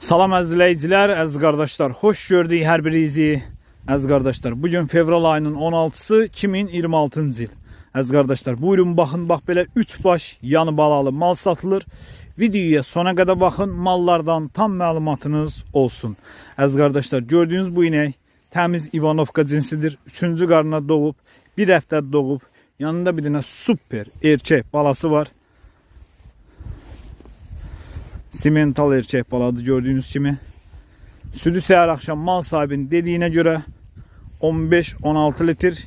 Salam əzizləyicilər, əziz qardaşlar. Xoş gördük hər birinizi. Əziz qardaşlar, bugün fevral ayının 16-sı 2026-cı il. Əziz qardaşlar, buyurun baxın, bax belə 3 baş yanı balalı mal satılır. Videoya sona qədər baxın, mallardan tam məlumatınız olsun. Əziz qardaşlar, gördüyünüz bu inək təmiz İvanovka cinsidir. 3-cü qarına doğub, 1 həftə doğub. Yanında bir dənə super erkək balası var. Simental erkek baladı gördüğünüz kimi. Südü səhər axşam mal sahibinin dediyinə görə 15-16 litr.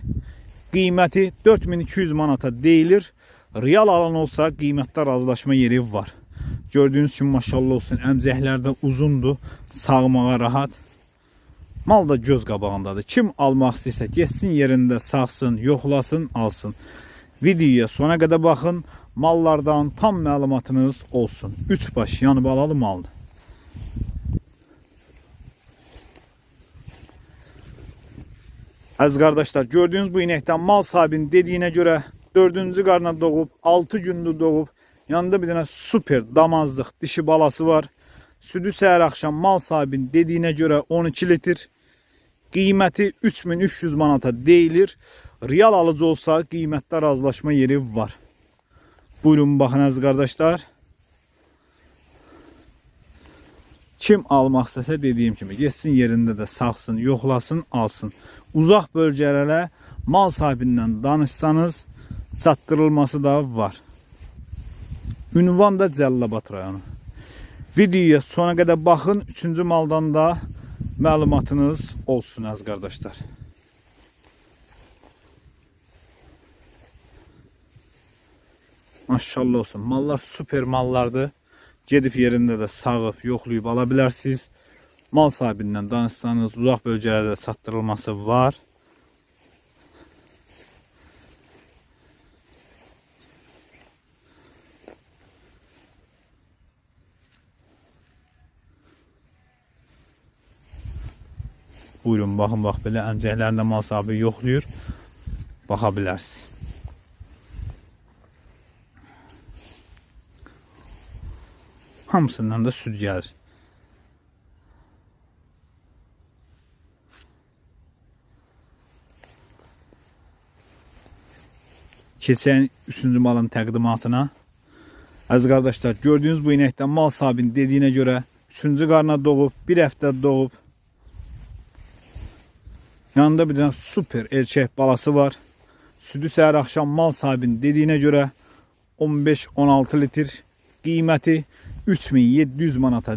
Qiyməti 4200 manata deyilir. Real alan olsa qiymətdə razılaşma yeri var. Gördüğünüz kimi maşallah olsun, əmcəklər də uzundur, sağmağa rahat. Mal da göz qabağındadır. Kim almaq istəyirsə geçsin yerində sağsın, yoxlasın, alsın. Videoya sona qədər baxın. Mallardan tam məlumatınız olsun. 3 baş yanı balalı maldır. Əziz qardaşlar, gördüğünüz bu inəkdən mal sahibinin dediyinə görə 4-cü qarına doğub, 6 gündür doğub. Yanında bir dənə super damazlıq dişi balası var. Südü səhər axşam mal sahibinin dediyinə görə 12 litr. Qiyməti 3300 manata deyilir. Real alıcı olsa qiymətdə razılaşma yeri var. Buyurun baxın əziz qardaşlar. Kim almaq istəsə dediyim kimi geçsin yerində də saxsın, yoxlasın, alsın. Uzaq bölgələrə mal sahibindən danışsanız çatdırılması da var. Ünvan da Cəlilabad rayonu. Videoya sona qədər baxın. 3-cü maldan da məlumatınız olsun əziz qardaşlar. Maşallah olsun. Mallar süper mallardır. Gedib yerində də sağıb, yoxlayıb ala bilərsiniz. Mal sahibindən danışsanız uzaq bölgələrdə çatdırılması var. Buyurun baxın, bax belə əmcəklərində mal sahibi yoxlayır. Baxa bilərsiniz. Hamısından da süd gəlir. Keçən 3-cü malın təqdimatına. Əziz qardaşlar, gördüyünüz bu inəkdən mal sahibinin dediyinə görə 3-cü qarına doğub, 1 həftə doğub. Yanında bir dənə super erkək balası var. Südü səhər axşam mal sahibinin dediyinə görə 15-16 litr. Qiyməti 3700 manata